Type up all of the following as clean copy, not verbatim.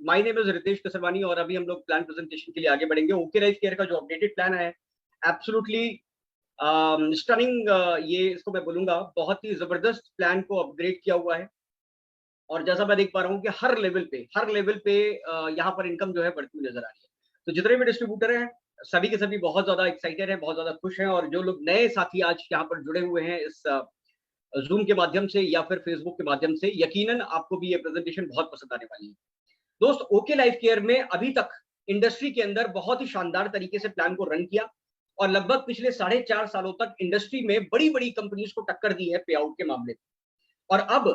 My name is Ritesh कसरवानी और अभी हम लोग प्लान प्रेजेंटेशन के लिए आगे बढ़ेंगे। ओके लाइफ केयर का जो अपडेटेड प्लान है, एब्सोल्युटली स्टनिंग, ये इसको मैं बोलूंगा बहुत ही जबरदस्त प्लान को अपग्रेड किया हुआ है। और जैसा मैं देख पा रहा हूँ कि हर लेवल पे यहाँ पर इनकम जो है बढ़ती हुई नजर आ रही है। तो जितने भी डिस्ट्रीब्यूटर हैं सभी के सभी बहुत ज्यादा एक्साइटेड हैं, बहुत ज्यादा खुश हैं। और जो लोग नए साथी आज यहाँ पर जुड़े हुए हैं इस जूम के माध्यम से या फिर फेसबुक के माध्यम से, यकीनन आपको भी ये प्रेजेंटेशन बहुत पसंद आने वाली है। दोस्त, ओके लाइफ केयर में अभी तक इंडस्ट्री के अंदर बहुत ही शानदार तरीके से प्लान को रन किया और लगभग पिछले 4.5 सालों तक इंडस्ट्री में बड़ी बड़ी कंपनीज को टक्कर दी है पे आउट के मामले में। और अब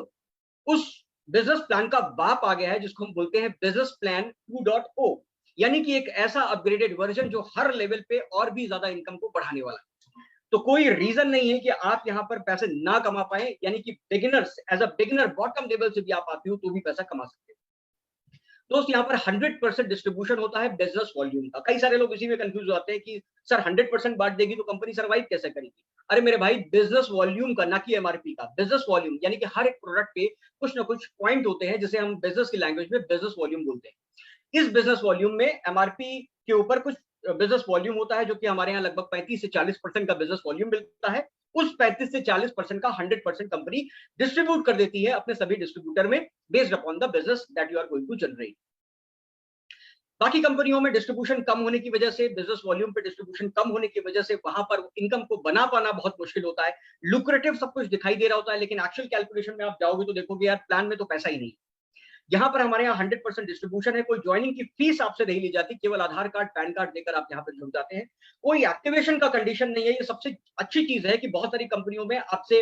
उस बिजनेस प्लान का बाप आ गया है जिसको हम बोलते हैं बिजनेस प्लान 2.0, यानी कि एक ऐसा अपग्रेडेड वर्जन जो हर लेवल पे और भी ज्यादा इनकम को बढ़ाने वाला है। तो कोई रीजन नहीं है कि आप यहां पर पैसे ना कमा पाए, यानी कि beginners, as a beginner bottom level से भी आप आते हो तो भी पैसा कमा सकते हो। दोस्त, यहाँ पर 100% डिस्ट्रीब्यूशन होता है बिजनेस वॉल्यूम का। कई सारे लोग इसी में कंफ्यूज होते हैं कि सर 100% बांट देगी तो कंपनी सर्वाइव कैसे करेगी। अरे मेरे भाई, बिजनेस वॉल्यूम का, ना कि एमआरपी का। बिजनेस वॉल्यूम यानी कि हर एक प्रोडक्ट पे कुछ ना कुछ पॉइंट होते हैं जिसे हम बिजनेस की लैंग्वेज में बिजनेस वॉल्यूम बोलते हैं। इस बिजनेस वॉल्यूम में एमआरपी के ऊपर कुछ बिजनेस वॉल्यूम होता है जो कि हमारे यहाँ लगभग 35 से 40% का बिजनेस वॉल्यूम मिलता है। उस 35 से 40% का 100% कंपनी डिस्ट्रीब्यूट कर देती है अपने सभी डिस्ट्रीब्यूटर में, based upon the business that you are going to generate. बाकी कंपनियों में डिस्ट्रीब्यूशन कम होने की वजह से, बिजनेस वॉल्यूम पे डिस्ट्रीब्यूशन कम होने की वजह से वहां पर इनकम को बना पाना बहुत मुश्किल होता है। लुक्रेटिव सब कुछ दिखाई दे रहा होता है, लेकिन एक्चुअल कैलकुलेशन में आप जाओगे तो देखोगे यार प्लान में तो पैसा ही नहीं। यहाँ पर हमारे यहाँ 100% डिस्ट्रीब्यूशन है। कोई ज्वाइनिंग की फीस आपसे नहीं ली जाती, केवल आधार कार्ड पैन कार्ड देकर आप यहाँ पर जुड़ जाते हैं। कोई एक्टिवेशन का कंडीशन नहीं है। ये सबसे अच्छी चीज है कि बहुत सारी कंपनियों में आपसे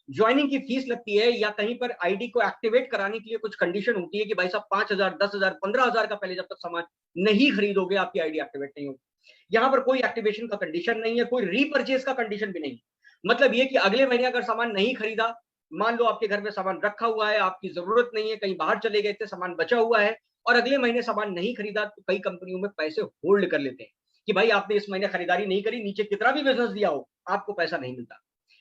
ज्वाइनिंग की फीस लगती है या कहीं पर आईडी को एक्टिवेट कराने के लिए कुछ कंडीशन होती है कि भाई साहब 5,000, 10,000, 15,000 का पहले जब तक सामान नहीं खरीदोगे आपकी आईडी एक्टिवेट नहीं होगी। यहाँ पर कोई एक्टिवेशन का कंडीशन नहीं है, कोई रीपर्चेज का कंडीशन भी नहीं। मतलब ये कि अगले महीने अगर सामान नहीं खरीदा, मान लो आपके घर में सामान रखा हुआ है, आपकी जरूरत नहीं है, कहीं बाहर चले गए थे, सामान बचा हुआ है और अगले महीने सामान नहीं खरीदा, तो कई कंपनियों में पैसे होल्ड कर लेते हैं कि भाई आपने इस महीने खरीदारी नहीं करी, नीचे कितना भी बिजनेस दिया हो आपको पैसा नहीं मिलता।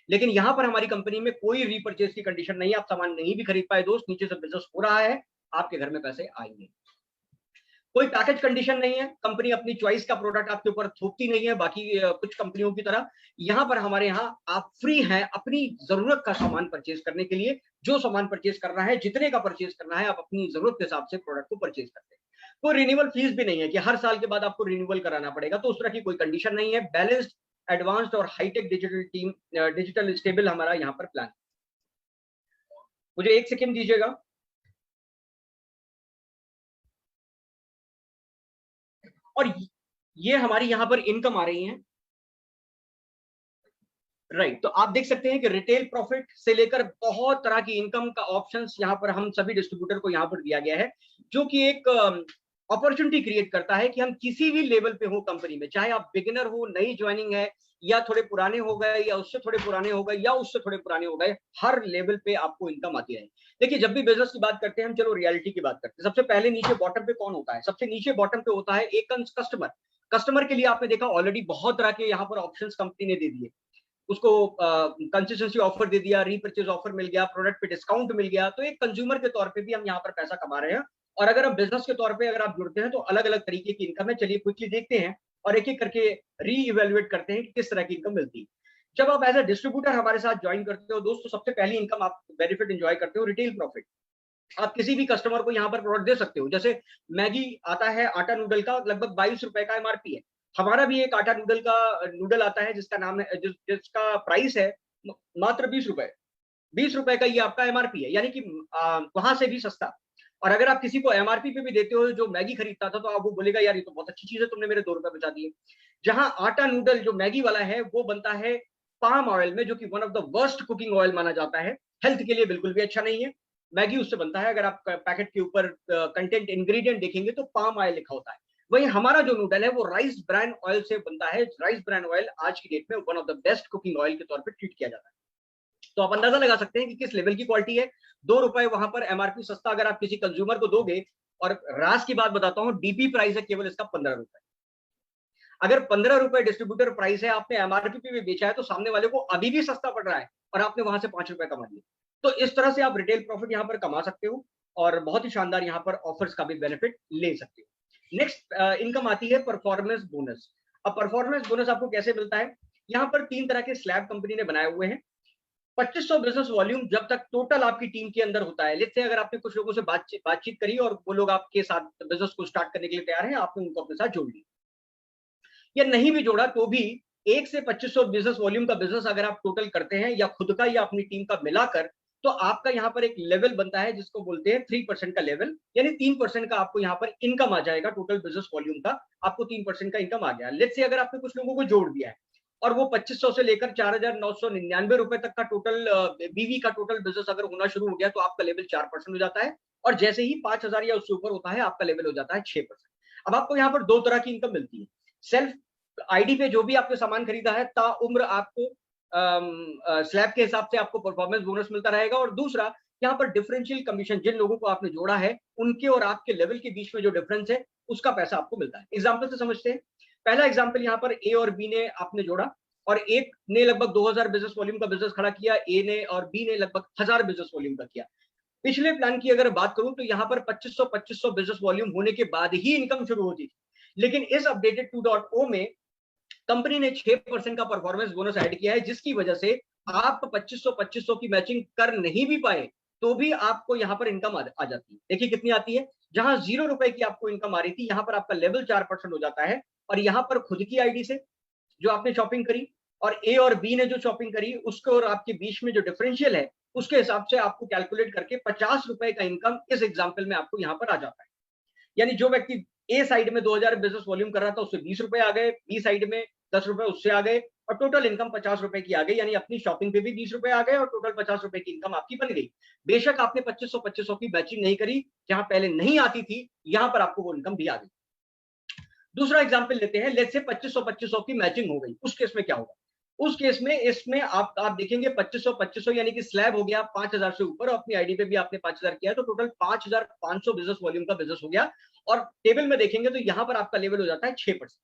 लेकिन यहां पर हमारी कंपनी में कोई रीपर्चेज की कंडीशन नहीं है। आप सामान नहीं भी खरीद पाए दोस्त, नीचे से बिजनेस हो रहा है, आपके घर में पैसे आएंगे। कोई पैकेज कंडीशन नहीं है। कंपनी अपनी चॉइस का प्रोडक्ट आपके ऊपर थोपती नहीं है बाकी कुछ कंपनियों की तरह। यहां पर हमारे यहाँ आप फ्री हैं अपनी जरूरत का सामान परचेज करने के लिए। जो सामान परचेज करना है, जितने का परचेज करना है, आप अपनी जरूरत के हिसाब से प्रोडक्ट को परचेज करते हैं। कोई रिन्यूअल फीस भी नहीं है कि हर साल के बाद आपको रिन्यूअल कराना पड़ेगा, तो उस तरह की कोई कंडीशन नहीं है। बैलेंस्ड, एडवांस्ड और high tech digital team, digital stable हमारा यहाँ पर प्लान। मुझे एक सेकेंड दीजिएगा। और ये हमारी यहाँ पर इनकम आ रही है, राइट। तो आप देख सकते हैं कि रिटेल प्रॉफिट से लेकर बहुत तरह की इनकम का ऑप्शंस यहाँ पर हम सभी डिस्ट्रीब्यूटर को यहाँ पर दिया गया है, जो कि एक अपॉर्चुनिटी क्रिएट करता है कि हम किसी भी लेवल पे हो कंपनी में, चाहे आप बिगिनर हो, नई ज्वाइनिंग है, या थोड़े पुराने हो गए, या उससे थोड़े पुराने हो गए, या उससे थोड़े पुराने हो गए, हर लेवल पे आपको इनकम आती है। देखिए, जब भी बिजनेस की बात करते हैं हम, चलो रियलिटी की बात करते हैं। सबसे पहले नीचे बॉटम पे कौन होता है? सबसे नीचे बॉटम पे होता है एक कस्टमर। कस्टमर के लिए आपने देखा ऑलरेडी बहुत तरह के यहाँ पर ऑप्शंस कंपनी ने दे दिए। उसको कंसिस्टेंसी ऑफर दे दिया, रीपर्चेज ऑफर मिल गया, प्रोडक्ट पे डिस्काउंट मिल गया। तो एक कंज्यूमर के तौर पे भी हम यहाँ पर पैसा कमा रहे हैं। और अगर आप बिजनेस के तौर पे अगर आप जुड़ते हैं तो अलग अलग तरीके की इनकम है। चलिए क्विकली देखते हैं और एक एक करके री इवेल्युएट करते हैं कि किस तरह की इनकम मिलती है। जब आप एज अ डिस्ट्रीब्यूटर हमारे साथ ज्वाइन करते हो दोस्तों, सबसे पहली इनकम आप बेनिफिट एंजॉय करते हो रिटेल प्रॉफिट। आप किसी भी कस्टमर को यहाँ पर प्रोडक्ट दे सकते हो। जैसे मैगी आता है आटा नूडल का, लगभग 22 रुपए का एमआरपी है। हमारा भी एक आटा नूडल का नूडल आता है जिसका नाम है, जिसका प्राइस है मात्र 20 रुपए। 20 रुपए का ये आपका एमआरपी है, यानी कि वहां से भी सस्ता। और अगर आप किसी को एमआरपी पे भी देते हो जो मैगी खरीदता था, तो आप वो बोलेगा यार ये तो बहुत अच्छी चीज है, तुमने मेरे 2 रुपए बचा दिए। जहां आटा नूडल जो मैगी वाला है वो बनता है पाम ऑयल में, जो कि one of the worst cooking oil माना जाता है, हेल्थ के लिए बिल्कुल भी अच्छा नहीं है। मैगी उससे बनता है। अगर आप पैकेट के ऊपर कंटेंट इंग्रेडिएंट देखेंगे तो पाम ऑयल लिखा होता है। वहीं हमारा जो नूडल है वो राइस ब्रांड ऑयल से बनता है। राइस ब्रांड ऑयल आज की डेट में one of the best cooking oil के तौर पर ट्रीट किया जाता है। तो आप अंदाजा लगा सकते हैं कि किस लेवल की क्वालिटी है। 2 रुपए वहां पर एमआरपी सस्ता अगर आप किसी कंज्यूमर को दोगे। और रास की बात बताता हूं, डीपी प्राइस है केवल इसका 15 रुपए। अगर 15 रुपए डिस्ट्रीब्यूटर प्राइस है, आपने एमआरपी पे भी बेचा है, तो सामने वाले को अभी भी सस्ता पड़ रहा है और आपने वहां से 5 रुपए कमा लिए। तो इस तरह से आप रिटेल प्रॉफिट यहाँ पर कमा सकते हो। और बहुत ही शानदार यहाँ पर ऑफर्स का भी बेनिफिट ले सकते हो। नेक्स्ट इनकम आती है परफॉर्मेंस बोनस। अब परफॉर्मेंस बोनस आपको कैसे मिलता है? यहाँ पर 3 तरह के स्लैब कंपनी ने बनाए हुए हैं। 2500 बिजनेस वॉल्यूम जब तक टोटल आपकी टीम के अंदर होता है, लेट्स से अगर आपने कुछ लोगों से बातचीत करी और वो लोग आपके साथ बिजनेस को स्टार्ट करने के लिए तैयार हैं, आपने उनको अपने साथ जोड़ लिया, या नहीं भी जोड़ा तो भी 1 से 2500 बिजनेस वॉल्यूम का बिजनेस अगर आप टोटल करते हैं या खुद का या अपनी टीम का मिलाकर, तो आपका यहाँ पर एक लेवल बनता है जिसको बोलते हैं 3% का लेवल, यानी 3% का आपको यहाँ पर इनकम आ जाएगा। टोटल बिजनेस वॉल्यूम का आपको 3% का इनकम आ गया। लेट्स से अगर आपने कुछ लोगों को जोड़ दिया है और वो 2500 से लेकर 4999 रुपए तक का टोटल बीवी का टोटल बिजनेस अगर होना शुरू हो गया, तो आपका लेवल 4% हो जाता है, और जैसे ही 5000 या उससे ऊपर होता है आपका लेवल हो जाता है 6%। अब आपको यहाँ पर 2 तरह की इनकम मिलती है। सेल्फ आईडी पे जो भी आपने सामान खरीदा है ता उम्र आपको स्लैब के हिसाब से आपको परफॉर्मेंस बोनस मिलता रहेगा, और दूसरा यहाँ पर डिफरेंशियल कमीशन, जिन लोगों को आपने जोड़ा है उनके और आपके लेवल के बीच में जो डिफरेंस है उसका पैसा आपको मिलता है। एग्जाम्पल से समझते हैं। पहला एग्जाम्पल, यहाँ पर ए और बी ने आपने जोड़ा, और एक ने लगभग 2000 बिजनेस वॉल्यूम का बिजनेस खड़ा किया, ए ने और बी ने लगभग 1000 बिजनेस वॉल्यूम का किया। पिछले प्लान की अगर बात करूं तो यहाँ पर 2500 बिजनेस वॉल्यूम होने के बाद ही इनकम शुरू होती थी, लेकिन इस अपडेटेड 2.0 में कंपनी ने 6% का परफॉर्मेंस बोनस ऐड किया है, जिसकी वजह से आप 2500 की मैचिंग कर नहीं भी पाए तो भी आपको यहाँ पर इनकम आ जाती है। देखिए कितनी आती है। जहां 0 रुपए की आपको इनकम आ रही थी, यहाँ पर आपका लेवल 4% हो जाता है, और यहाँ पर खुद की आईडी से जो आपने शॉपिंग करी और ए और बी ने जो शॉपिंग करी उसको और आपके बीच में जो डिफरेंशियल है उसके हिसाब से आपको कैलकुलेट करके 50 रुपए का इनकम इस एग्जाम्पल में आपको यहाँ पर आ जाता है। यानी जो व्यक्ति ए साइड में 2000 बिजनेस वॉल्यूम कर रहा था उससे 20 रुपए आ गए, बी साइड में 10 रुपए उससे आ गए, और टोटल इनकम 50 रुपए की आ गई। यानी अपनी शॉपिंग पे भी 20 रुपए आ गए और टोटल 50 रुपए की इनकम आपकी बन गई। बेशक आपने 2500 की मैचिंग नहीं करी, जहां पहले नहीं आती थी, यहां पर आपको वो इनकम भी आ गई। दूसरा एग्जाम्पल लेते हैं। लेट्स से 2500 की मैचिंग हो गई, उस केस में क्या होगा? उस केस में इसमें आप देखेंगे 2500 यानी कि स्लैब हो गया 5000 से ऊपर, अपनी आईडी पे भी आपने 5000 किया है, तो टोटल 5500 बिजनेस वॉल्यूम का बिजनेस हो गया। और टेबल में देखेंगे तो यहाँ पर आपका लेवल हो जाता है 6%।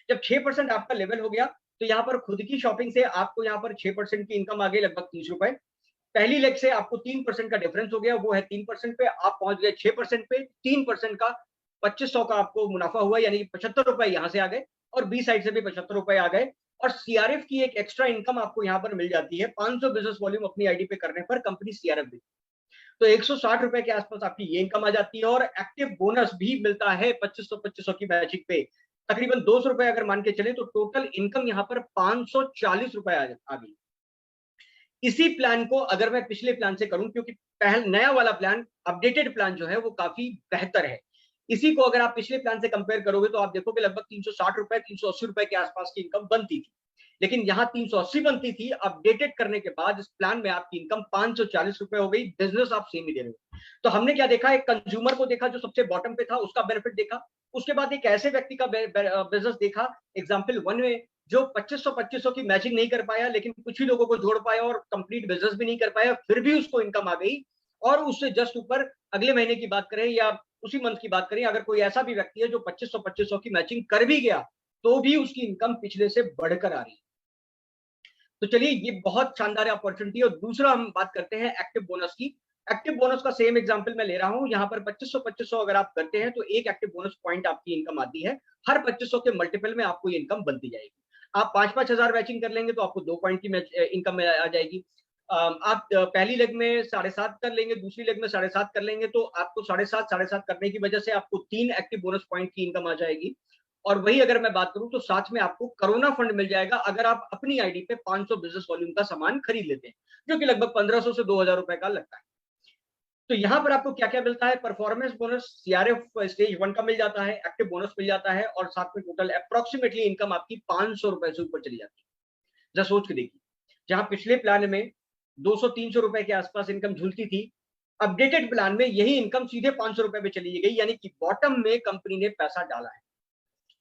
जब 6% आपका लेवल हो गया तो यहाँ पर खुद की शॉपिंग से आपको यहाँ पर 6% की इनकम आ गई, लगभग 30 रुपए। पहली लेग से आपको 3% का डिफरेंस हो गया, वो है 3% पे, आप पहुंच गए 6% पे। 3% का 2500 का आपको मुनाफा हुआ, यानी 75 रुपए यहाँ से आ गए, और बी साइड से भी 75 रुपए आ गए। और सीआरएफ की एक एक्स्ट्रा इनकम आपको यहाँ पर मिल जाती है। 500 बिजनेस वॉल्यूम अपनी आईडी पे करने पर कंपनी सीआरएफ देती है, तो 160 रुपए के आसपास आपकी ये इनकम आ जाती है। और एक्टिव बोनस भी मिलता है 2500 की मैचिंग पे, तकरीबन 200 रुपए अगर मान के चले, तो टोटल इनकम यहाँ पर 540 रुपए आ गई। इसी प्लान को अगर मैं पिछले प्लान से करूं, क्योंकि नया वाला प्लान, अपडेटेड प्लान जो है वो काफी बेहतर है, इसी को अगर आप पिछले प्लान से कंपेयर करोगे तो आप देखोगे लगभग 360 रुपए 380 रुपए के आसपास की इनकम बनती थी। लेकिन यहाँ 380 बनती थी, अपडेटेड करने के बाद इस प्लान में आपकी इनकम 540 रुपए हो गई। बिजनेस आप सेम ही दे रहे हो। तो हमने क्या देखा? एक कंज्यूमर को देखा जो सबसे बॉटम पे था, उसका बेनिफिट देखा। उसके बाद एक ऐसे व्यक्ति का बिजनेस देखा, एग्जाम्पल 1 में, जो 2500 की मैचिंग नहीं कर पाया, लेकिन कुछ ही लोगों को जोड़ पाया और कंप्लीट बिजनेस भी नहीं कर पाया, फिर भी उसको इनकम आ गई। और उससे जस्ट ऊपर अगले महीने की बात करें या उसी मंथ की बात करें, अगर कोई ऐसा भी व्यक्ति है जो 2500 की मैचिंग कर भी गया, तो भी उसकी इनकम पिछले से बढ़कर आ रही है। तो चलिए, ये बहुत शानदार अपॉर्चुनिटी है। और दूसरा हम बात करते हैं एक्टिव बोनस की। एक्टिव बोनस का सेम एग्जांपल मैं ले रहा हूं। यहाँ पर 2500 अगर आप करते हैं तो एक एक्टिव बोनस पॉइंट आपकी इनकम आती है। हर 2500 के मल्टीपल में आपको ये इनकम बनती जाएगी। आप 5-5 हजार मैचिंग कर लेंगे तो आपको 2 पॉइंट की इनकम आ जाएगी। आप पहली लेग में 7.5 कर लेंगे, दूसरी लेग में 7.5 कर लेंगे, तो आपको 7.5 करने की वजह से आपको 3 एक्टिव बोनस पॉइंट की इनकम आ जाएगी। और वही अगर मैं बात करूं तो साथ में आपको कोरोना फंड मिल जाएगा अगर आप अपनी आईडी पे 500 बिजनेस वॉल्यूम का सामान खरीद लेते हैं, जो कि लगभग 1500 से 2000 रुपए का लगता है। तो यहाँ पर आपको क्या क्या मिलता है? परफॉर्मेंस बोनस सीआरएफ स्टेज 1 का मिल जाता है, एक्टिव बोनस मिल जाता है, और साथ में टोटल अप्रोक्सीमेटली इनकम आपकी 500 रुपए से ऊपर चली जाती है। जरा सोच के देखिए, जहां पिछले प्लान में 200-300 रुपए के आसपास इनकम झूलती थी, अपडेटेड प्लान में यही इनकम सीधे 500 रुपए पे चली गई। यानी कि बॉटम में कंपनी ने पैसा डाला है।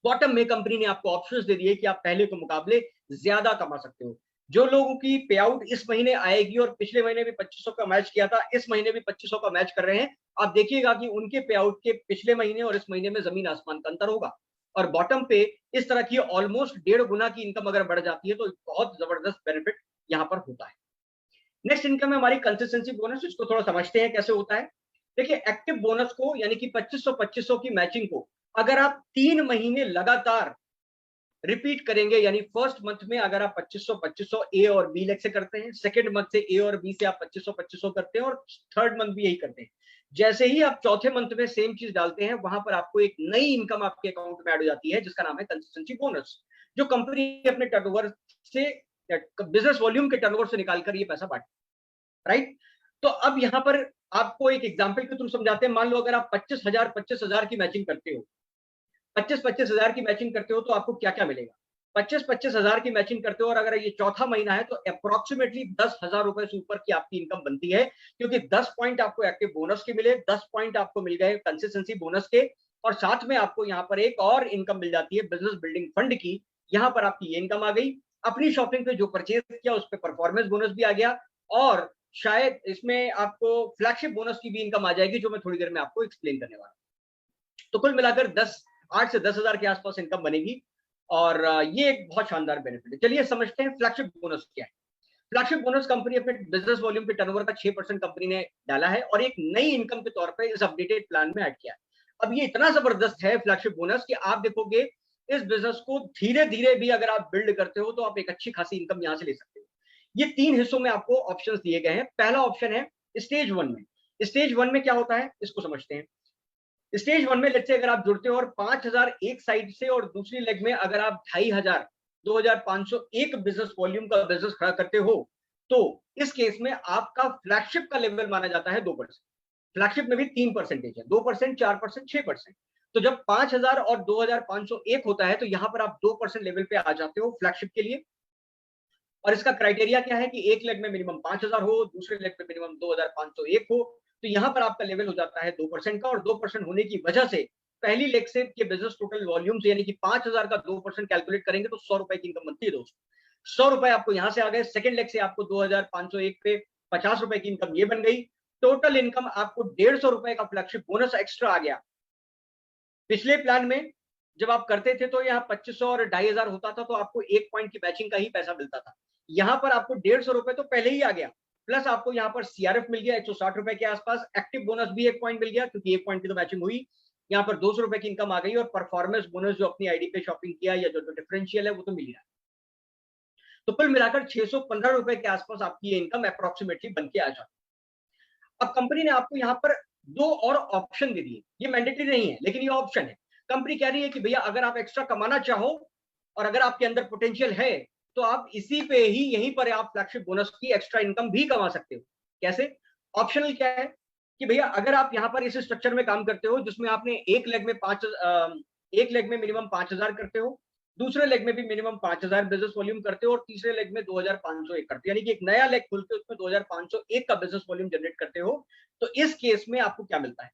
बॉटम में कंपनी ने आपको ऑप्शंस दे दिए कि आप पहले के मुकाबले ज्यादा कमा सकते हो। जो लोगों की पे आउट इस महीने आएगी और पिछले महीने भी 2500 का मैच किया था, इस महीने भी 2500 का मैच कर रहे हैं, आप देखिएगा कि उनके पे आउट के पिछले महीने और इस महीने में जमीन आसमान का अंतर होगा। और बॉटम पे इस तरह की ऑलमोस्ट 1.5 गुना की इनकम अगर बढ़ जाती है तो बहुत जबरदस्त बेनिफिट यहाँ पर होता है। नेक्स्ट इनकम है हमारी कंसिस्टेंसी बोनस। इसको थोड़ा समझते हैं कैसे होता है। देखिए एक्टिव बोनस को यानी कि 2500 की मैचिंग को अगर आप 3 महीने लगातार रिपीट करेंगे, यानी फर्स्ट मंथ में अगर आप 2500 ए और बी लेग से करते हैं, सेकंड मंथ से ए और बी से आप 2500 करते हैं और थर्ड मंथ भी यही करते हैं, जैसे ही आप चौथे मंथ में सेम चीज डालते हैं, वहां पर आपको एक नई इनकम आपके अकाउंट में ऐड हो जाती है जिसका नाम है कंसिस्टेंसी बोनस, जो कंपनी अपने टर्नओवर से, बिजनेस वॉल्यूम के टर्नओवर से निकालकर ये पैसा बांटती है, राइट। तो अब यहां पर आपको एक एग्जांपल के थ्रू समझाते हैं। मान लो अगर आप 25,000 की मैचिंग करते हो, 25,000 की मैचिंग करते हो तो आपको क्या क्या मिलेगा। 25,000 की मैचिंग करते हो और अगर ये चौथा महीना है तो अप्रोक्सीमेटली 10,000 रुपए से ऊपर की आपकी इनकम बनती है, क्योंकि 10 पॉइंट आपको एक्टिव बोनस के मिले, 10 पॉइंट आपको मिल गए कंसिस्टेंसी बोनस के, और साथ में आपको यहाँ पर एक और इनकम मिल जाती है बिजनेस बिल्डिंग फंड की। यहाँ पर आपकी ये इनकम आ गई, अपनी शॉपिंग पे जो परचेज किया उस पर परफॉर्मेंस बोनस भी आ गया, और शायद इसमें आपको फ्लैगशिप बोनस की भी इनकम आ जाएगी, जो मैं थोड़ी देर में आपको एक्सप्लेन करने वाला हूं। तो कुल मिलाकर 8 से 10,000 के आसपास इनकम बनेगी, और ये एक बहुत शानदार बेनिफिट है। चलिए समझते हैं फ्लैगशिप बोनस क्या है। फ्लैगशिप बोनस कंपनी अपने बिजनेस वॉल्यूम के टर्नओवर का 6% कंपनी ने डाला है और एक नई इनकम के तौर पे इस अपडेटेड प्लान में ऐड किया है। अब ये इतना जबरदस्त है फ्लैगशिप बोनस कि आप देखोगे इस बिजनेस को धीरे धीरे भी अगर आप बिल्ड करते हो तो आप एक अच्छी खासी इनकम यहां से ले सकते हो। ये 3 हिस्सों में आपको ऑप्शंस दिए गए हैं। पहला ऑप्शन है स्टेज 1 में। स्टेज 1 में क्या होता है इसको समझते हैं। स्टेज 1 में लेट्स से अगर आप जुड़ते हो और 5,000 एक साइड से और दूसरी लेग में अगर आप 2,500 2,500 एक बिजनेस वॉल्यूम का बिजनेस खड़ा करते हो, तो इस केस में आपका फ्लैगशिप का लेवल माना जाता है 2%। फ्लैगशिप में भी 3% है, 2%, 4%, 6%। तो जब 5,000 और 2,500 एक होता है तो यहां पर आप 2% लेवल पे आ जाते हो फ्लैगशिप के लिए। और इसका क्राइटेरिया क्या है कि एक लेग में मिनिमम 5,000 हो, दूसरे लेग में मिनिमम 2,501 हो, तो यहां पर आपका लेवल हो जाता है 2% का। और 2% होने की वजह से पहली लेग से के बिजनेस टोटल वॉल्यूम से यानी कि 5,000 का 2% कैलकुलेट करेंगे तो 100 रुपए की इनकम बनती है दोस्तों। 100 रुपए आपको यहां से आ गए। सेकंड लेग से आपको 2,501 पे 50 रुपए की इनकम ये बन गई। टोटल इनकम आपको 150 रुपए का फ्लैगशिप बोनस एक्स्ट्रा आ गया। पिछले प्लान में जब आप करते थे तो यहाँ 2500 और 2,500 होता था तो आपको 1 पॉइंट की मैचिंग का ही पैसा मिलता था। यहाँ पर आपको 150 रुपए तो पहले ही आ गया, प्लस आपको यहाँ पर सीआरएफ मिल गया 160 रुपए के आसपास, एक्टिव बोनस भी 1 पॉइंट मिल गया क्योंकि 1 पॉइंट की तो मैचिंग हुई। यहाँ पर 200 रुपए की इनकम आ गई और परफॉर्मेंस बोनस जो अपनी आईडी पे शॉपिंग किया या जो डिफरेंशियल है वो तो मिल गया। तो कुल मिलाकर 615 रुपए के आसपास आपकी ये इनकम अप्रोक्सीमेटली बन के आ जाती है। अब कंपनी ने आपको यहाँ पर 2 और ऑप्शन दे दिए। ये मैंडेटरी नहीं है लेकिन ये ऑप्शन है। कंपनी कह रही है कि भैया अगर आप एक्स्ट्रा कमाना चाहो और अगर आपके अंदर पोटेंशियल है तो आप इसी पे ही यहीं पर आप फ्लैगशिप बोनस की एक्स्ट्रा इनकम भी कमा सकते हो। कैसे? ऑप्शनल क्या है कि भैया अगर आप यहाँ पर इस स्ट्रक्चर में काम करते हो जिसमें आपने एक लेग में मिनिमम 5,000 करते हो, दूसरे लेग में भी मिनिमम 5,000 बिजनेस वॉल्यूम करते हो और तीसरे लेग में 2,501 करते हो, यानी कि एक नया लेग खोलते हो उसमें 2,501 का बिजनेस वॉल्यूम जनरेट करते हो, तो इस केस में आपको क्या मिलता है?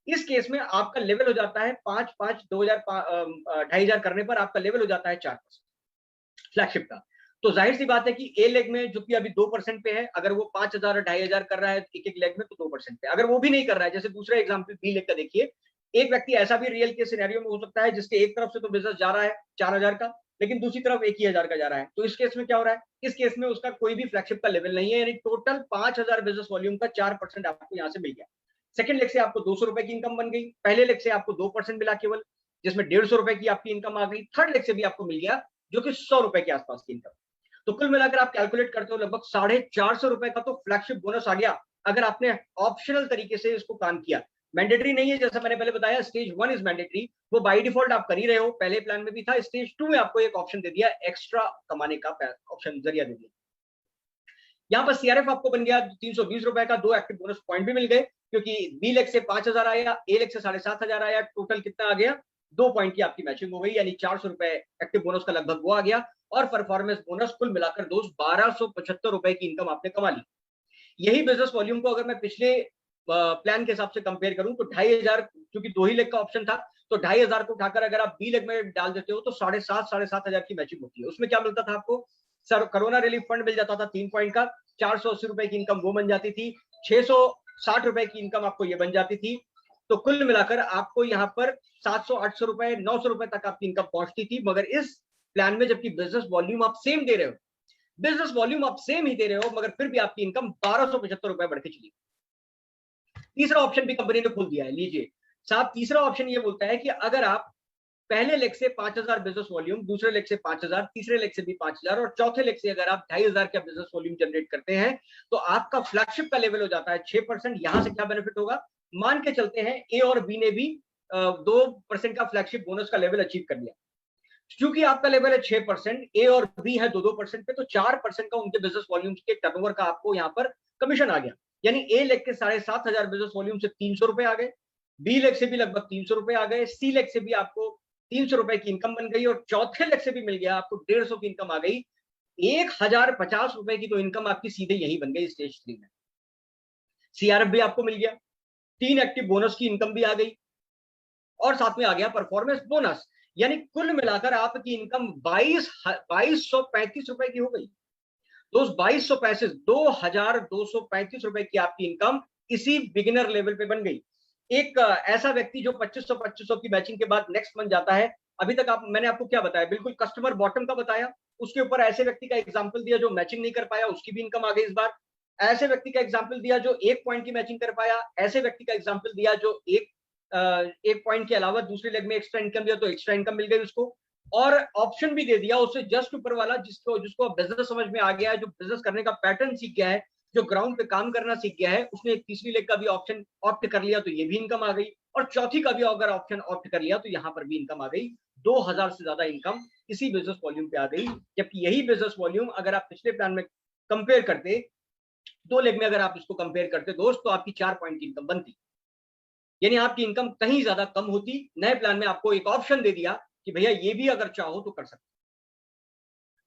इस केस में आपका लेवल हो जाता है 2,500 करने पर आपका लेवल हो जाता है 4% फ्लैगशिप का। तो जाहिर सी बात है कि ए लेग में जो कि अभी 2% पे है, अगर वो 5,000 और 2,500 कर रहा है एक एक लेग में तो 2% पे। अगर वो भी नहीं कर रहा है, जैसे दूसरा एग्जांपल बी लेग का देखिए, एक व्यक्ति ऐसा भी रियल के सिनेरियो में हो सकता है जिसके एक तरफ से तो बिजनेस जा रहा है 4,000 का, लेकिन दूसरी तरफ 1,000 का जा रहा है। तो इस केस में क्या हो रहा है? इस केस में उसका कोई भी फ्लैगशिप का लेवल नहीं है, यानी टोटल 5,000 बिजनेस वॉल्यूम का 4% आपको यहाँ से मिल गया। सेकंड लेग से आपको 200 रुपए की इनकम बन गई। पहले लेग से आपको 2% मिला केवल, जिसमें 150 रुपए की आपकी इनकम आ गई। थर्ड लेग से भी आपको मिल गया जो कि 100 रुपए के आसपास की इनकम। तो कुल मिलाकर आप कैलकुलेट करते हो लगभग 450 रुपए का तो फ्लैगशिप बोनस आ गया अगर आपने ऑप्शनल तरीके से इसको काम किया। मैंडेटरी नहीं है, जैसा मैंने पहले बताया स्टेज 1 इज मैंडेटरी, वो बाय डिफॉल्ट आप कर ही रहे हो, पहले प्लान में भी था। स्टेज 2 में आपको एक ऑप्शन दे दिया, एक्स्ट्रा कमाने का ऑप्शन जरिया दे दिया। यहाँ पर सीआरएफ आपको बन गया 320 रुपए का, 2 एक्टिव बोनस पॉइंट भी मिल गए क्योंकि बी लेग से 5,000 आया, ए लेग से 7,500 आया, टोटल कितना आ गया? 2 पॉइंट की आपकी मैचिंग हो गई, यानी 400 रुपए एक्टिव बोनस का लगभग वो आ गया। और परफॉर्मेंस बोनस कुल मिलाकर दोस्त 1,275 रुपए की इनकम आपने कमा ली। यही बिजनेस वॉल्यूम को अगर मैं पिछले प्लान के हिसाब से कंपेयर करूं तो 2,500, क्योंकि 2 ही लेग का ऑप्शन था, तो 2,500 को उठाकर अगर आप बी लेग में डाल देते हो तो 7,500 की मैचिंग होती है। उसमें क्या मिलता था आपको? सर कोरोना रिलीफ फंड मिल जाता था 3 पॉइंट का, 480 रुपए की इनकम वो बन जाती थी, 660 रुपए की इनकम आपको ये बन जाती थी। तो कुल मिलाकर आपको यहाँ पर 700, 800 रुपए, 900 रुपए तक आपकी इनकम पहुंचती थी। मगर इस प्लान में जबकि बिजनेस वॉल्यूम आप सेम दे रहे हो, बिजनेस वॉल्यूम आप सेम ही दे रहे हो, मगर फिर भी आपकी इनकम 1,275 रुपए बढ़ के चली। तीसरा ऑप्शन भी कंपनी ने खोल दिया है, लीजिए साहब। तीसरा ऑप्शन ये बोलता है कि अगर आप पहले लेग से 5,000 बिजनेस वॉल्यूम, दूसरे लेग से 5,000, तीसरे लेग से भी 5,000 और चौथे लेग से अगर आप 2,500 का बिजनेस वॉल्यूम जनरेट करते हैं तो आपका फ्लैगशिप का लेवल हो जाता है 6%। यहां से क्या बेनिफिट होगा, मान के चलते हैं ए और बी ने भी 2% का फ्लैगशिप बोनस का लेवल अचीव कर लिया। क्योंकि आपका लेवल है 6%, ए और बी है 2-2% पे, तो 4% का उनके बिजनेस वॉल्यूम के टर्नओवर का आपको यहाँ पर कमीशन आ गया। यानी ए लेग के 7,500 बिजनेस वॉल्यूम से 300 रुपए आ गए, बी लेग से भी लगभग 300 रुपए आ गए, सी लेग से भी आपको 300 रुपए की इनकम बन गई और चौथे लेग से भी मिल गया आपको 150 की इनकम आ गई। 1,050 रुपए की तो इनकम आपकी सीधे यही बन गई स्टेज 3 में। सीआरएफ भी आपको मिल गया, 3 एक्टिव बोनस की इनकम भी आ गई और साथ में आ गया परफॉर्मेंस बोनस। यानी कुल मिलाकर आपकी इनकम 2235 रुपए की हो गई। तो 2235, 2,235 रुपए की आपकी इनकम इसी बिगिनर लेवल पे बन गई। एक ऐसा व्यक्ति जो 2500 की मैचिंग के बाद नेक्स्ट मंथ जाता है, अभी तक मैंने आपको क्या बताया, बिल्कुल कस्टमर बॉटम का बताया, उसके ऊपर ऐसे व्यक्ति का एग्जांपल दिया जो मैचिंग नहीं कर पाया, उसकी भी इनकम आ गई इस बार। ऐसे व्यक्ति का एग्जांपल दिया जो 1 पॉइंट की मैचिंग कर पाया, ऐसे व्यक्ति का एग्जांपल दिया जो एक पॉइंट के अलावा दूसरे लेग में एक्स्ट्रा इनकम दिया तो एक्स्ट्रा इनकम मिल गई उसको। और ऑप्शन भी दे दिया उससे जस्ट ऊपर वाला, जिसको बिजनेस समझ में आ गया है, जो बिजनेस करने का पैटर्न सीख गया है, जो ग्राउंड पे काम करना सीख गया है, उसने एक तीसरी लेग का भी ऑप्शन ऑप्ट कर लिया तो ये भी इनकम आ गई, और चौथी का भी अगर ऑप्शन ऑप्ट कर लिया तो यहाँ पर भी इनकम आ गई। 2,000 से ज्यादा इनकम इसी बिजनेस वॉल्यूम पे आ गई। जबकि यही बिजनेस वॉल्यूम अगर आप पिछले प्लान में कंपेयर करते, 2 लेग में अगर आप इसको कंपेयर करते दोस्त, तो आपकी 4 पॉइंट की इनकम बनती, यानी आपकी इनकम कहीं ज्यादा कम होती। नए प्लान में आपको एक ऑप्शन दे दिया कि भैया ये भी अगर चाहो तो कर सकते।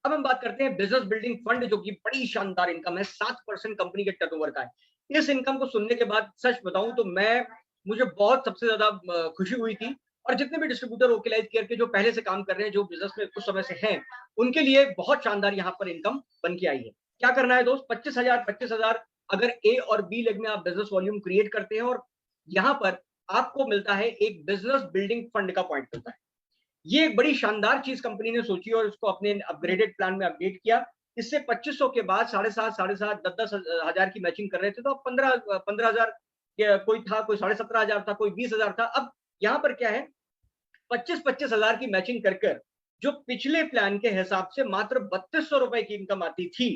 अब हम बात करते हैं बिजनेस बिल्डिंग फंड, जो कि बड़ी शानदार इनकम है, 7% कंपनी के टर्नओवर का है। इस इनकम को सुनने के बाद सच बताऊं तो मुझे बहुत सबसे ज्यादा खुशी हुई थी। और जितने भी डिस्ट्रीब्यूटर ओके लाइफ केयर के जो पहले से काम कर रहे हैं, जो बिजनेस में कुछ समय से हैं, उनके लिए बहुत शानदार यहाँ पर इनकम बन के आई है। क्या करना है दोस्त, 25,000 अगर ए और बी लेग में आप बिजनेस वॉल्यूम क्रिएट करते हैं और यहाँ पर आपको मिलता है एक बिजनेस बिल्डिंग फंड का पॉइंट मिलता है। ये एक बड़ी शानदार चीज कंपनी ने सोची और उसको अपने अपग्रेडेड प्लान में अपडेट किया। इससे 2500 के बाद 7,500, 10,10 हजार की मैचिंग कर रहे थे, तो अब 15,000, कोई था, कोई 17,500 था, कोई 20,000 था। अब यहाँ पर क्या है, 25-25 हजार की मैचिंग कर जो पिछले प्लान के हिसाब से मात्र 3,200 रुपए की इनकम आती थी।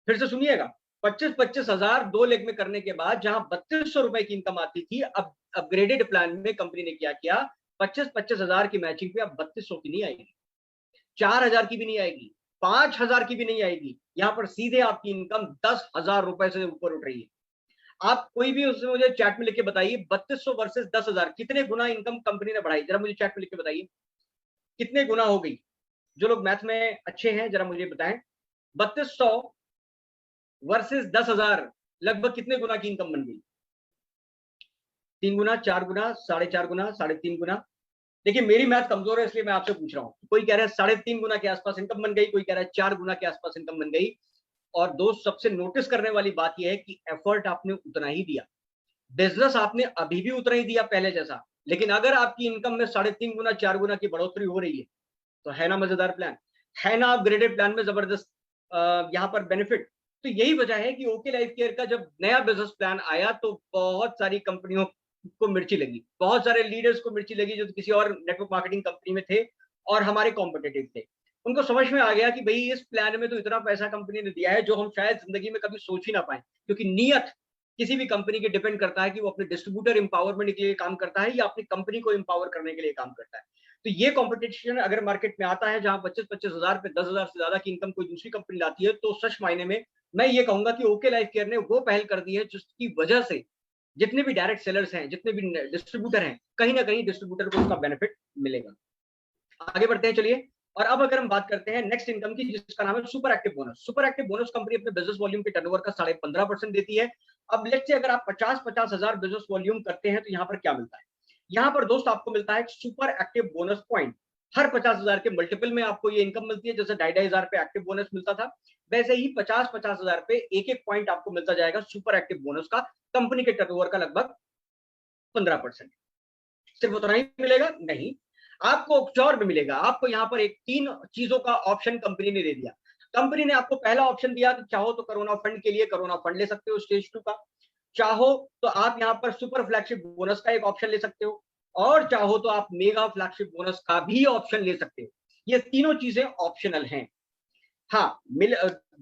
फिर से सुनिएगा, 25-25 हजार 2 लेग में करने के बाद जहां 3,200 रुपए की इनकम आती थी, अब अपग्रेडेड प्लान में कंपनी ने क्या किया, 25-25 हजार की मैचिंग पे अब 3,200 की नहीं आएगी, 4,000 की भी नहीं आएगी, 5,000 की भी नहीं आएगी। यहां पर सीधे आपकी इनकम 10,000 रुपए से ऊपर उठ रही है। आप कोई भी उसमें मुझे चैट में लिख के बताइए, 3,200 वर्सेस 10,000 कितने गुना इनकम कंपनी ने बढ़ाई, जरा मुझे चैट में लिख के बताइए कितने गुना हो गई। जो लोग मैथ में अच्छे हैं जरा मुझे बताएं, 3,200 वर्सेस 10,000 लगभग कितने गुना की इनकम बन गई? 3 गुना, 4 गुना, 4.5 गुना, 3.5 गुना। देखिए मेरी मैथ कमजोर है इसलिए मैं आपसे पूछ रहा हूं। कोई कह रहा है 3.5 गुना के आसपास इनकम बन गई, कोई कह रहा है 4 गुना के आसपास इनकम बन गई। और दोस्त सबसे नोटिस करने वाली बात यह है कि एफर्ट आपने उतना ही दिया, बिजनेस आपने अभी भी उतना ही दिया पहले जैसा, लेकिन अगर आपकी इनकम में 3.5 गुना 4 गुना की बढ़ोतरी हो रही है तो है ना मजेदार प्लान, है ना अपग्रेडेड प्लान में जबरदस्त यहाँ पर बेनिफिट। तो यही वजह है कि ओके लाइफ केयर का जब नया बिजनेस प्लान आया तो बहुत सारी कंपनियों को मिर्ची लगी, बहुत सारे लीडर्स को मिर्ची लगी जो किसी और नेटवर्क मार्केटिंग कंपनी में थे और हमारे कॉम्पिटेटिव थे। उनको समझ में आ गया कि भाई इस प्लान में तो इतना पैसा कंपनी ने दिया है जो हम शायद जिंदगी में कभी सोच ही ना पाए, क्योंकि नियत किसी भी कंपनी की डिपेंड करता है कि वो अपने डिस्ट्रीब्यूटर इंपावरमेंट के लिए काम करता है या अपनी कंपनी को इंपावर करने के लिए काम करता है। तो ये कंपटीशन अगर मार्केट में आता है जहां 25-25 हजार पे 10,000 से ज्यादा की इनकम कोई दूसरी कंपनी लाती है, तो सच मायने में मैं ये कहूंगा कि ओके लाइफ केयर ने वो पहल कर दी है जिसकी वजह से जितने भी डायरेक्ट सेलर्स हैं, जितने भी डिस्ट्रीब्यूटर हैं, कहीं ना कहीं डिस्ट्रीब्यूटर को उसका बेनिफिट मिलेगा। आगे बढ़ते हैं चलिए। और अब अगर हम बात करते हैं नेक्स्ट इनकम की, जिसका नाम है super active bonus. Super active bonus company अपने बिजनेस वॉल्यूम के टर्नओवर का 15.5% देती है। अब लेट्स से अगर आप 50-50 हजार बिजनेस वॉल्यूम करते हैं तो यहाँ पर क्या मिलता है, यहाँ पर दोस्त आपको मिलता है सुपर एक्टिव बोनस पॉइंट। हर 50,000 के मल्टीपल में आपको ये इनकम मिलती है। जैसे 2,500 पे एक्टिव बोनस मिलता था, वैसे ही 50-50 हजार पे एक एक पॉइंट आपको मिलता जाएगा सुपर एक्टिव बोनस का, कंपनी के टर्नओवर का लगभग 15%। सिर्फ उतना ही मिलेगा नहीं, आपको कुछ और भी मिलेगा। आपको यहाँ पर एक 3 चीजों का ऑप्शन कंपनी ने दे दिया। कंपनी ने आपको पहला ऑप्शन दिया कि चाहो तो कोरोना फंड के लिए कोरोना फंड ले सकते हो स्टेज 2 का, चाहो तो आप यहाँ पर सुपर फ्लैगशिप बोनस का एक ऑप्शन ले सकते हो, और चाहो तो आप मेगा फ्लैगशिप बोनस का भी ऑप्शन ले सकते हो। ये तीनों चीजें ऑप्शनल हैं। हाँ,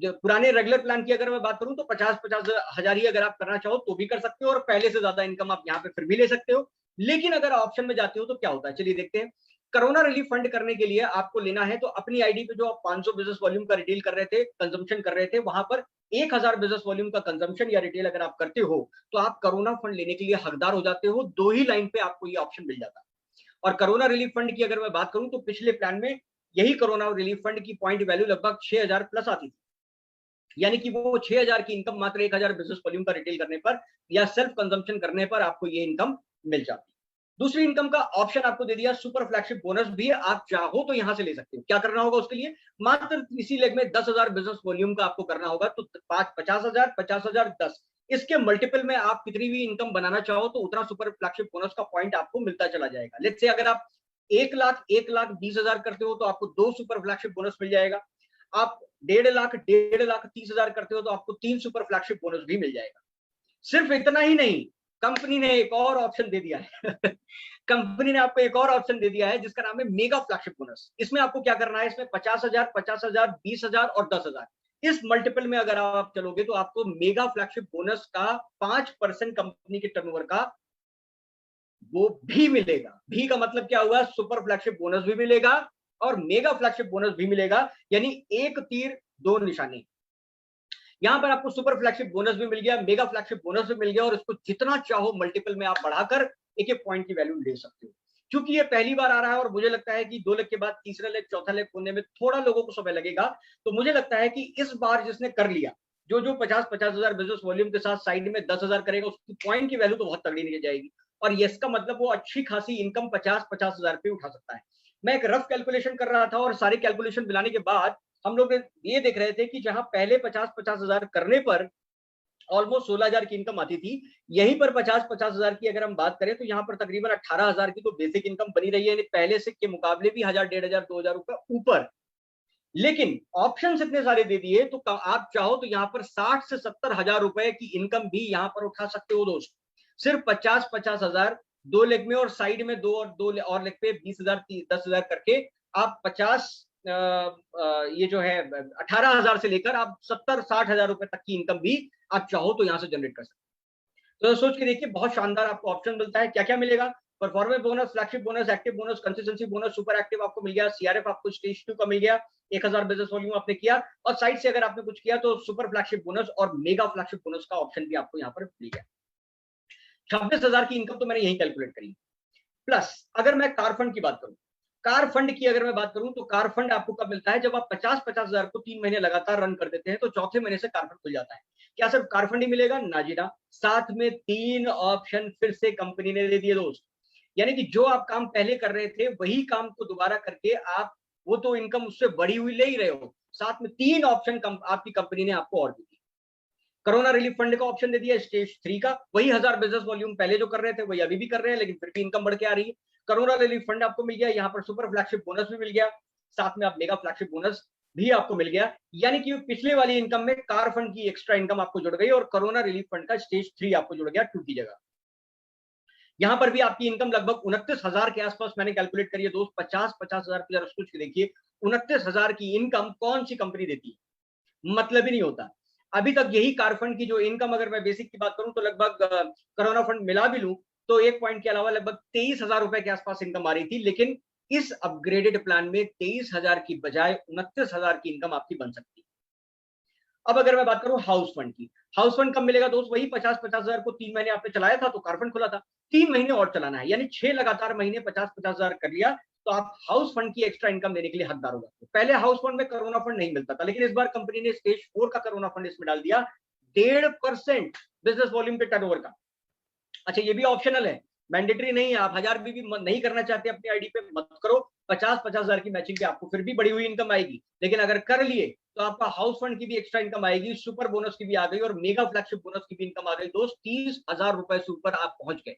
पुराने रेगुलर प्लान की अगर मैं बात करूं तो 50-50 हजार ही अगर आप करना चाहो तो भी कर सकते हो, और पहले से ज्यादा इनकम आप यहाँ पे फिर भी ले सकते हो। लेकिन अगर ऑप्शन में जाते हो तो क्या होता है, चलिए देखते हैं। कोरोना रिलीफ फंड करने के लिए आपको लेना है तो अपनी आईडी पे जो आप 500 बिजनेस वॉल्यूम का रिटेल कर रहे थे, कंजम्पशन कर रहे थे, वहां पर 1000 बिजनेस वॉल्यूम का कंजम्पशन या रिटेल अगर आप करते हो तो आप कोरोना फंड लेने के लिए हकदार हो जाते हो। दो ही लाइन पे आपको ये ऑप्शन मिल जाता है। और कोरोना रिलीफ फंड की अगर मैं बात करूं तो पिछले प्लान में यही कोरोना रिलीफ फंड की पॉइंट वैल्यू लगभग 6000 प्लस आती थी, यानी कि वो 6000 की इनकम मात्र 1000 बिजनेस वॉल्यूम का रिटेल करने पर या सेल्फ कंजम्पशन करने पर आपको ये इनकम मिल जाती है। दूसरी इनकम का ऑप्शन आपको दे दिया सुपर फ्लैगशिप बोनस भी, आप चाहो तो यहां से ले सकते हो। क्या करना होगा उसके लिए, मात्र इसी लेग में 10,000 बिजनेस वॉल्यूम का आपको करना होगा। तो 50,000 50,000 10, इसके मल्टीपल में आप कितनी भी इनकम बनाना चाहो तो उतना सुपर फ्लैगशिप बोनस का पॉइंट आपको मिलता चला जाएगा। लेट्स से अगर आप 1,20,000 करते हो तो आपको 2 सुपर फ्लैगशिप बोनस मिल जाएगा। आप 1,50,000 30,000 करते हो तो आपको 3 सुपर फ्लैगशिप बोनस भी मिल जाएगा। सिर्फ इतना ही नहीं, कंपनी ने एक और ऑप्शन दे दिया है कंपनी ने आपको एक और ऑप्शन दे दिया है जिसका नाम है मेगा फ्लैगशिप बोनस। इसमें आपको क्या करना है, इसमें 50,000 50,000 20,000 और 10,000, इस मल्टीपल में अगर आप चलोगे तो आपको मेगा फ्लैगशिप बोनस का 5% कंपनी के टर्नओवर का वो भी मिलेगा। भी का मतलब क्या हुआ, सुपर फ्लैगशिप बोनस भी मिलेगा और मेगा फ्लैगशिप बोनस भी मिलेगा, यानी एक तीर दो निशाने। यहां पर आपको सुपर फ्लैगशिप बोनस भी मिल गया, मेगा फ्लैगशिप बोनस भी मिल गया, और इसको जितना चाहो मल्टीपल में आप बढ़ाकर एक एक पॉइंट की वैल्यू ले सकते हो। क्योंकि ये पहली बार आ रहा है और मुझे लगता है कि 2 लेग के बाद तीसरा लेग चौथा लेग होने में थोड़ा लोगों को समय लगेगा, तो मुझे लगता है कि इस बार जिसने कर लिया, जो जो 50-50 हजार बिजनेस वॉल्यूम के साथ साइड में 10,000 करेगा, उसकी पॉइंट की वैल्यू तो बहुत तगड़ी निकल जाएगी, और ये इसका मतलब वो अच्छी खासी इनकम 50-50 हजार पे उठा सकता है। मैं एक रफ कैलकुलेशन कर रहा था और सारे कैलकुलेशन मिलाने के बाद हम लोग ये देख रहे थे कि जहां पहले 50-50 हजार करने पर ऑलमोस्ट 16,000 की इनकम आती थी, यहीं पर 50-50 हजार की अगर हम बात करें तो यहाँ पर तकरीबन 18,000 की तो बेसिक इनकम बनी रही है, पहले से के मुकाबले भी 1,000 1,500 2,000 रुपए ऊपर। लेकिन ऑप्शन इतने सारे दे दिए तो आप चाहो तो यहाँ पर 60 से 70 हजार रुपए की इनकम भी यहाँ पर उठा सकते हो दोस्त। सिर्फ 50-50 हजार 2 लेग में, और साइड में 2 और लेग पे 20,000 10,000 करके आप 50 ये जो है 18,000 से लेकर आप 70-60 हजार रुपए तक की इनकम भी आप चाहो तो यहां से जनरेट कर सकते हो। तो सोच के देखिए, बहुत शानदार आपको ऑप्शन मिलता है। क्या क्या मिलेगा, performance bonus, flagship bonus, active bonus, consistency bonus, super active आपको मिल गया, सीआरएफ आपको स्टेज 2 का मिल गया, 1,000 बिजनेस वॉल्यूम आपने किया, और साइड से अगर आपने कुछ किया तो सुपर फ्लैगशिप बोनस और मेगा फ्लैगशिप बोनस का ऑप्शन भी आपको यहाँ पर मिल गया। 26,000 की इनकम तो मैंने यही कैलकुलेट करी। प्लस अगर मैं कार फंड की बात करूं, कार फंड की अगर मैं बात करूं तो कार फंड आपको कब मिलता है, जब आप 50-50 हजार को 3 महीने लगातार रन कर देते हैं तो चौथे महीने से कार फंड खुल जाता है। क्या सिर्फ कार फंड ही मिलेगा, ना जी ना, साथ में 3 ऑप्शन फिर से कंपनी ने दे दिए दोस्त। यानी कि जो आप काम पहले कर रहे थे वही काम को दोबारा करके आप वो तो इनकम उससे बढ़ी हुई ले ही रहे हो, साथ में 3 ऑप्शन आपकी कंपनी ने आपको और दी। कोरोना रिलीफ फंड का ऑप्शन दे दिया स्टेज 3 का, वही 1,000 बिजनेस वॉल्यूम पहले जो कर रहे थे वही अभी भी कर रहे हैं, लेकिन फिर भी इनकम बढ़ के आ रही है। कोरोना रिलीफ फंड आपको मिल गया, यहाँ पर सुपर फ्लैगशिप बोनस भी मिल गया, साथ में आप मेगा फ्लैगशिप बोनस भी आपको मिल गया। यानी कि पिछले वाली इनकम में कार फंड की एक्स्ट्रा इनकम आपको जुड़ गई और कोरोना रिलीफ फंड का स्टेज 3 आपको जुड़ गया 2 की जगह। यहां पर भी आपकी इनकम लगभग 29,000 के आसपास मैंने कैलकुलेट करी है दोस्त। 50-50 हजार की जरा सोच के देखिए, 29,000 की इनकम कौन सी कंपनी देती है, मतलब ही नहीं होता। अभी तक यही कार फंड की जो इनकम, अगर मैं बेसिक की बात करूं तो लगभग कोरोना फंड मिला भी लूं तो एक पॉइंट के अलावा लगभग 23,000 रुपए के आसपास इनकम आ रही थी, लेकिन इस अपग्रेडेड प्लान में 23,000 की बजाय 29,000 की इनकम आपकी बन सकती है। अब अगर मैं बात करूं हाउस फंड की, हाउस फंड कब मिलेगा दोस्त, वही 50-50 हजार को 3 महीने आपने चलाया था तो कार फंड खुला था, 3 महीने और चलाना है, यानी 6 लगातार महीने 50-50 हजार कर लिया तो आप हाउस फंड की एक्स्ट्रा इनकम देने के लिए हकदार हो जाते हो। पहले हाउस फंड में कोरोना फंड नहीं मिलता था, लेकिन इस बार कंपनी ने स्टेज 4 का कोरोना फंड इसमें डाल दिया, 1.5% बिजनेस वॉल्यूम के टर्नओवर का। अच्छा, ये भी ऑप्शनल है, मैंडेटरी नहीं है। आप 1,000 भी नहीं करना चाहते अपनी आईडी पे, मत करो। 50-50 हजार की मैचिंग पे आपको फिर भी बढ़ी हुई इनकम आएगी, लेकिन अगर कर लिए तो आपका हाउस फंड की भी एक्स्ट्रा इनकम आएगी, सुपर बोनस की भी आ गई और मेगा फ्लैगशिप बोनस की भी इनकम आ गई दोस्त। 30,000 रुपए से ऊपर आप पहुंच गए,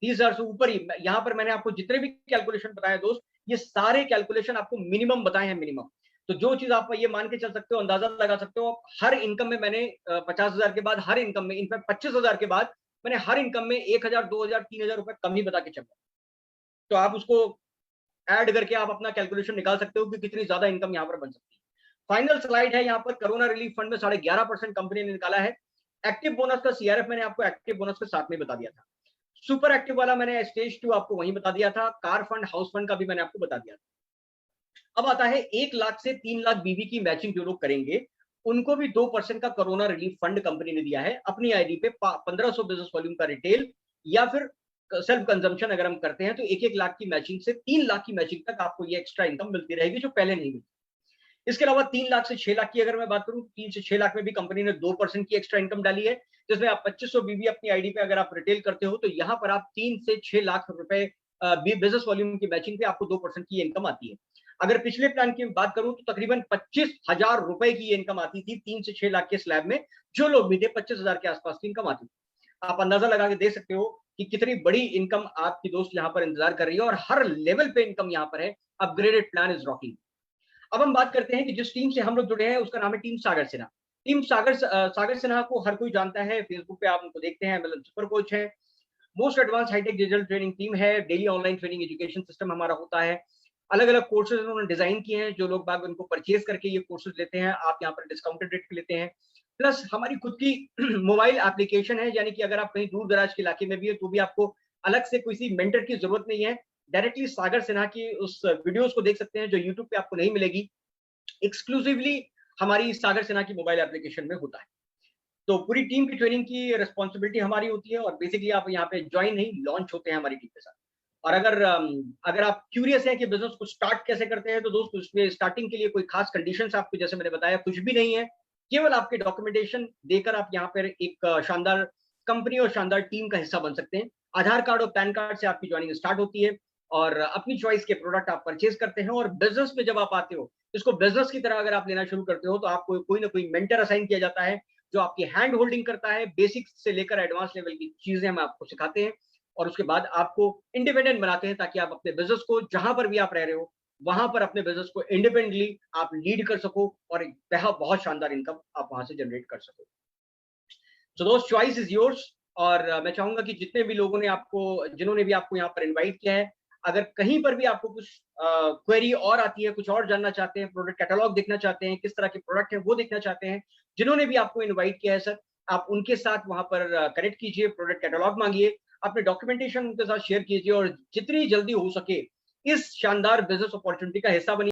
30,000 से ऊपर ही। यहाँ पर मैंने आपको जितने भी कैलकुलेशन बताए दोस्त, ये सारे कैलकुलेशन आपको मिनिमम बताए हैं, मिनिमम। तो जो चीज आप ये मान के चल सकते हो, अंदाजा लगा सकते हो, हर इनकम में मैंने 50,000 के बाद हर इनकम में, इनफैक्ट 25,000 के बाद मैंने हर इनकम में 1,000, 2,000, 3,000 रुपए कम ही बता के चला। तो आप उसको ऐड करके आप अपना कैलकुलेशन निकाल सकते हो कि कितनी ज्यादा इनकम यहाँ पर बन सकती है। फाइनल स्लाइड है यहाँ पर, कोरोना रिलीफ फंड में 11.5% कंपनी ने निकाला है। एक्टिव बोनस का सीआरएफ मैंने आपको एक्टिव बोनस के साथ में बता दिया था। सुपर एक्टिव वाला मैंने स्टेज 2 आपको वहीं बता दिया था। कार फंड, हाउस फंड का भी मैंने आपको बता दिया था। अब आता है 1 लाख से 3 लाख बीबी की मैचिंग जो लोग करेंगे, उनको भी 2% का कोरोना रिलीफ फंड कंपनी ने दिया है अपनी आईडी पे। 1500 बिजनेस वॉल्यूम का रिटेल या फिर सेल्फ कंजम्पशन अगर हम करते हैं तो 1-1 लाख की मैचिंग से 3 लाख की मैचिंग तक आपको ये एक्स्ट्रा इनकम मिलती रहेगी जो पहले नहीं मिलती। इसके अलावा 3 लाख से 6 लाख की अगर मैं बात करूं, 3 से 6 लाख में भी कंपनी ने 2% की एक्स्ट्रा इनकम डाली है, जिसमें आप 2500 बीबी अपनी आईडी पे अगर आप रिटेल करते हो तो यहां पर आप 3 से 6 लाख रुपए बिजनेस वॉल्यूम की मैचिंग पे आपको 2% की इनकम आती है। अगर पिछले प्लान की बात करूं तो तकरीबन 25,000 रुपए की इनकम आती थी 3 से 6 लाख के स्लैब में। जो लोग भी थे 25,000 के आसपास की इनकम आती थी। आप अंदाजा लगा के देख सकते हो कि कितनी बड़ी इनकम आपकी दोस्त यहाँ पर इंतजार कर रही है, और हर लेवल पे इनकम यहाँ पर है। Upgraded plan is rocking. अब हम बात करते हैं कि जिस टीम से हम लोग जुड़े हैं उसका नाम है टीम सागर सिन्हा। टीम सागर सिन्हा को हर कोई जानता है, फेसबुक पे आप उनको देखते हैं, मतलब सुपर कोच है। Most advance hi tech digital training team है। Daily online training education system हमारा होता है। अलग अलग कोर्सेज उन्होंने डिजाइन किए हैं, जो लोग बाग उनको परचेज करके ये कोर्सेज लेते हैं, आप यहाँ पर डिस्काउंटेड रेट पे लेते हैं। प्लस हमारी खुद की मोबाइल एप्लीकेशन है, यानी कि अगर आप कहीं दूर दराज के इलाके में भी है तो भी आपको अलग से किसी मेंटर की जरूरत नहीं है। डायरेक्टली सागर सिन्हा की उस वीडियोस को देख सकते हैं जो यूट्यूब पे आपको नहीं मिलेगी। एक्सक्लूसिवली हमारी सागर सिन्हा की मोबाइल एप्लीकेशन में होता है। तो पूरी टीम की ट्रेनिंग की रिस्पॉन्सिबिलिटी हमारी होती है, और बेसिकली आप यहाँ पे ज्वाइन नहीं, लॉन्च होते हैं हमारी टीम के साथ। और अगर आप क्यूरियस हैं कि बिजनेस को स्टार्ट कैसे करते हैं, तो दोस्तों उसमें स्टार्टिंग के लिए कोई खास कंडीशंस आपको, जैसे मैंने बताया, कुछ भी नहीं है। केवल आपके डॉक्यूमेंटेशन देकर आप यहाँ पर एक शानदार कंपनी और शानदार टीम का हिस्सा बन सकते हैं। आधार कार्ड और पैन कार्ड से आपकी ज्वाइनिंग स्टार्ट होती है, और अपनी चॉइस के प्रोडक्ट आप परचेज करते हैं। और बिजनेस में जब आप आते हो, इसको बिजनेस की तरह अगर आप लेना शुरू करते हो, तो आपको कोई ना कोई मेंटर असाइन किया जाता है जो आपकी हैंड होल्डिंग करता है। बेसिक्स से लेकर एडवांस लेवल की चीजें हम आपको सिखाते हैं, और उसके बाद आपको इंडिपेंडेंट बनाते हैं, ताकि आप अपने बिजनेस को जहां पर भी आप रह रहे हो वहां पर अपने बिजनेस को इंडिपेंडेंटली आप लीड कर सको, और एक बहुत शानदार इनकम आप वहां से जनरेट कर सको। सो दोस्त, चॉइस इज योर्स। और मैं चाहूंगा कि जितने भी लोगों ने जिन्होंने भी आपको यहाँ पर इनवाइट किया है, अगर कहीं पर भी आपको कुछ क्वेरी और आती है, कुछ और जानना चाहते हैं, प्रोडक्ट कैटलॉग देखना चाहते हैं, किस तरह के प्रोडक्ट हैं वो देखना चाहते हैं, जिन्होंने भी आपको इनवाइट किया है सर, आप उनके साथ वहां पर कनेक्ट कीजिए, प्रोडक्ट कैटलॉग मांगिए, अपने डॉक्यूमेंटेशन उनके साथ शेयर कीजिए, और जितनी जल्दी हो सके इस शानदार बिजनेस अपॉर्चुनिटी का हिस्सा बनिए।